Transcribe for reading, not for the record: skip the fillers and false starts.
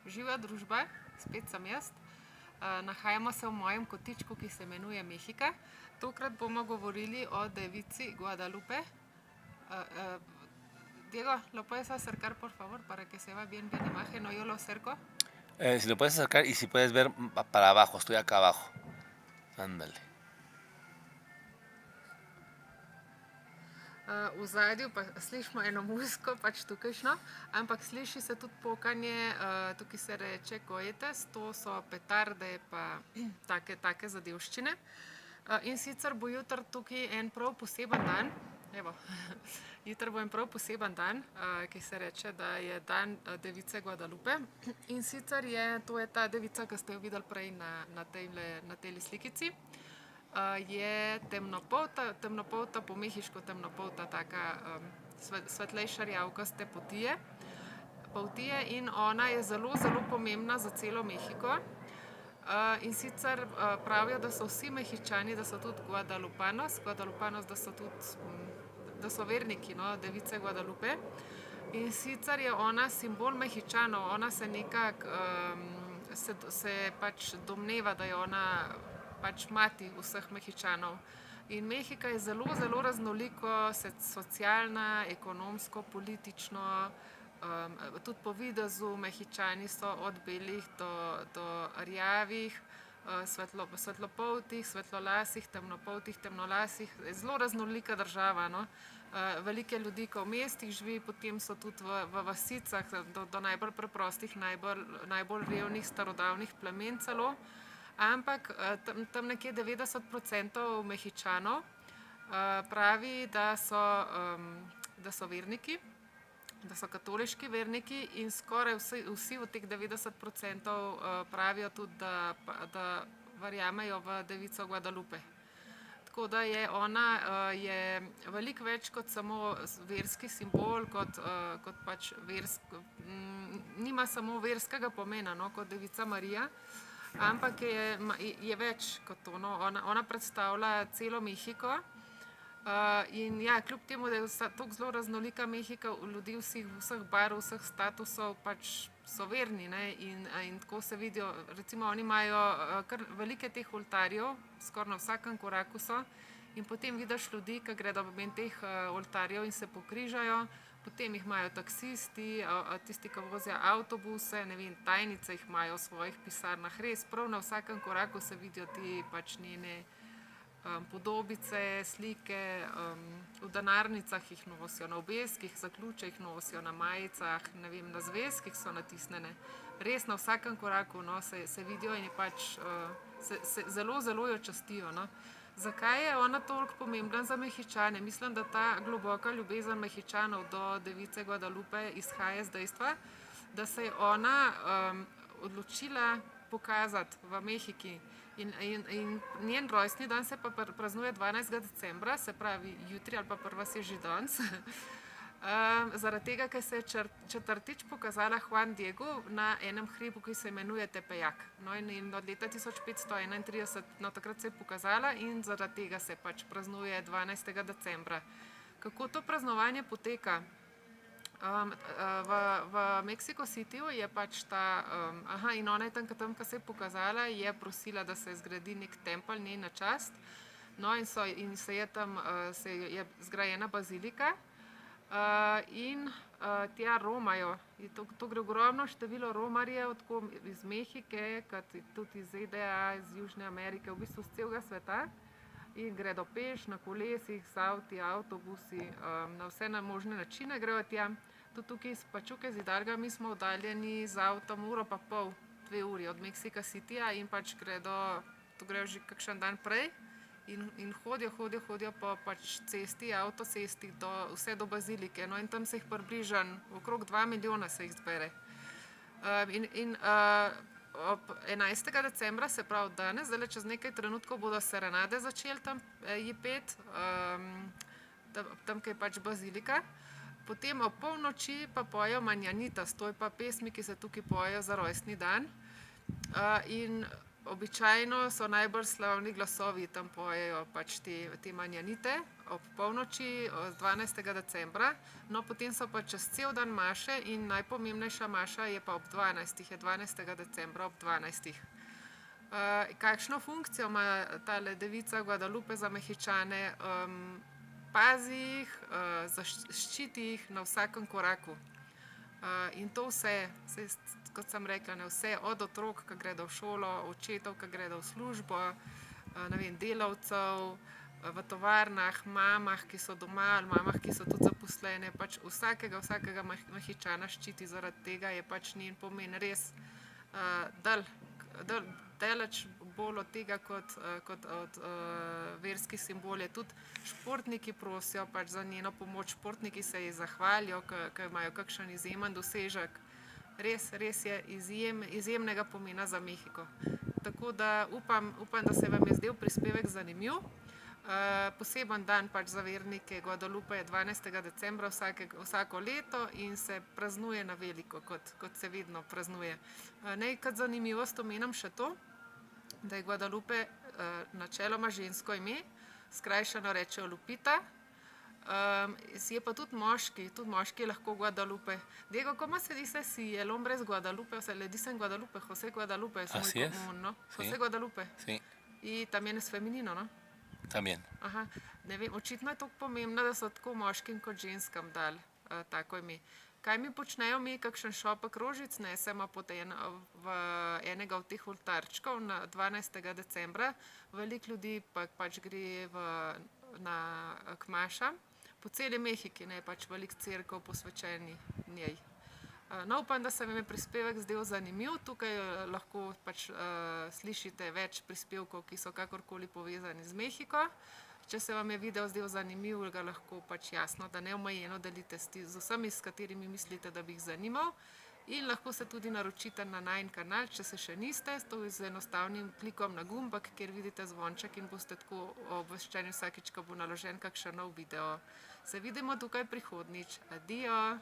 Živa družba, spet sem jaz. Nahajamo se v mojem kotičku, ki se imenuje Mehika. Tokrat bomo govorili o devici Guadalupe. Diego, ¿lo puedes acercar, por favor, para que se vea bien la imagen? O yo lo acerco. Si lo puedes acercar y si puedes ver para abajo, estoy acá abajo. Ándale. V zadju pa slišimo eno muziko, pač tukajšno, ampak sliši se tudi pokanje, tukaj se reče kojetes, to so petarde pa take zadevščine. In sicer bo jutri tukaj en prav poseben dan, evo, jutri bo en prav poseben dan, ki se reče, da je dan device Guadalupe. In sicer to je ta devica, ki ste jo videli prej na tej slikici. Je temnopolta, po mehiško temnopolta, taka svetlejša rjavkaste poltije in ona je zelo, zelo pomembna za celo Mehiko. In sicer pravijo, da so vsi Mehičani, da so tudi Guadalupanos, da so verniki, no, device Guadalupe. In sicer je ona simbol Mehičanov, ona se nekako, se pač domneva, da je ona pač mati vseh Mehičanov. In Mehika je zelo, zelo raznoliko, socialna, ekonomsko, politično, tudi po videzu Mehičani so od belih do rjavih, svetlopoltih, svetlolasih, temnopoltih, temnolasih. Zelo raznolika država, no. Veliko je ljudi, ki v mestih živi, potem so tudi v vasicah, do najbolj preprostih, najbolj revnih, starodavnih plemen celo. Ampak tam nekje 90% Mehičanov pravi, da so verniki, da so katoliški verniki in skoraj vsi od teh 90% pravijo tudi, da verjamejo v devico Guadalupe. Tako da je ona je veliko več kot samo verski simbol, kot pač nima samo verskega pomena, no, kot devica Marija, ampak je več kot to, no. Ona predstavlja celo Mehiko. In ja, kljub temu, da je tako zelo raznolika Mehika, ljudi vseh barv, vseh statusov, pač so verni, ne, in tako se vidijo. Recimo oni imajo kar velike teh oltarjev, skoraj na vsakem koraku so, in potem vidiš ljudi, ki gredo ven teh oltarjev in se pokrižajo. Potem jih imajo taksisti, tisti, ki vozijo avtobuse, ne vem, tajnice jih imajo v svojih pisarnah. Res, prav na vsakem koraku se vidijo ti pač njene podobice, slike, v denarnicah jih nosijo, na obeskih, za ključe jih nosijo, na majicah, ne vem, na zvezkih so natisnjene. Res na vsakem koraku, no, se vidijo in je pač zelo, zelo jo častijo, no. Zakaj je ona toliko pomembna za Mehičane? Mislim, da ta globoka ljubezen Mehičanov do device Guadalupe izhaja iz dejstva, da se je ona odločila pokazati v Mehiki. In njen rojstni dan se pa praznuje 12. decembra, se pravi jutri ali pa pri vas je že danes. Zaradi tega, ker se je četrtič pokazala Juan Diego na enem hribu, ki se imenuje Tepeyac. No, in od leta 1531, no, takrat se je pokazala in zaradi tega se pač praznuje 12. decembra. Kako to praznovanje poteka? V Mexico Cityju je pač in ona je tam, ko se je pokazala, je prosila, da se zgradi nek tempelj njej na čast. No, in se je zgrajena bazilika. In tja romajo. To gre ogromno število romarjev, tako iz Mehike, kot tudi iz ZDA, iz Južne Amerike, v bistvu z celega sveta. In gredo peš, na kolesih, z avtobusi, na vse možne načine grejo tja. Tudi tukaj iz Hidalga mi smo oddaljeni z avtom 1,5 ure, 2 uri od Mexico Cityja in pač grejo že kakšen dan prej. In hodijo po pač cesti, avtocesti, vse do bazilike. No, in tam se jih približa, okrog 2 milijona se jih zbere. In ob 11. decembra, se pravi danes, zdaj čez nekaj trenutkov bodo serenade začeli tam peti, tam, kjer je pač bazilika. Potem ob polnoči pa pojejo manjanitas, to je pa pesmi, ki se tukaj pojejo za rojstni dan. In Običajno so najbolj slavni glasovi, tam pojejo pač te manjanite ob polnoči, 12. decembra. No, potem so pa čez cel dan maše in najpomembnejša maša je pa ob 12. je 12. decembra ob 12. Kakšno funkcijo ima tale devica Guadalupe za Mehičane? Pazi jih, ščiti jih na vsakem koraku. In to vse, kot sem rekla, ne, vse od otrok, ki gredo v šolo, očetov, ki gredo v službo, ne vem, delavcev, v tovarnah, mamah, ki so doma ali mamah, ki so tudi zaposlene, pač vsakega Mehičana ščiti, zaradi tega je pač njen pomen res daleč bolj od tega kot od verski simbol. Tudi športniki prosijo pač za njeno pomoč, športniki se ji zahvalijo, ker imajo kakšen izjemen dosežek. Res je izjemnega pomena za Mehiko. Tako da upam, da se vam je zdel prispevek zanimiv. Poseben dan pač za vernike Guadalupe je 12. decembra vsako leto in se praznuje na veliko, kot se vedno praznuje. Naj kot zanimivost omenim še to, da je Guadalupe načeloma žensko ime, skrajšano rečejo Lupita. Je pa tudi moški je lahko Guadalupe. Diego, ¿cómo se dice si el hombre es Guadalupe? O sea, le dicen Guadalupe, José Guadalupe es Así muy es. común, ¿no? Sí. José Guadalupe. Sí, Y también es femenino, ¿no? también. Aha, ne vem, očitno je to pomembno, da so tako moškim kot ženskam dali tako ime. Kaj mi počnejo? Mi kakšen šopek rožic nesemo v enega od teh oltarčkov na 12. decembra. Veliko ljudi pač gre k mašam. Po celi Mehiki, ne, pač veliko cerkev posvečeni njej. No, upam, da se vam je prispevek zdel zanimiv. Tukaj lahko pač slišite več prispevkov, ki so kakorkoli povezani z Mehiko. Če se vam je video zdel zanimiv, ga lahko pač jasno, da neomejeno delite z vsemi, s katerimi mislite, da bi jih zanimal. In lahko se tudi naročite na najin kanal, če se še niste, to je z enostavnim klikom na gumbek, kjer vidite zvonček in boste tako obveščeni vsakič, ko bo naložen kakšen nov video. Se vidimo tukaj prihodnjič. Adijo!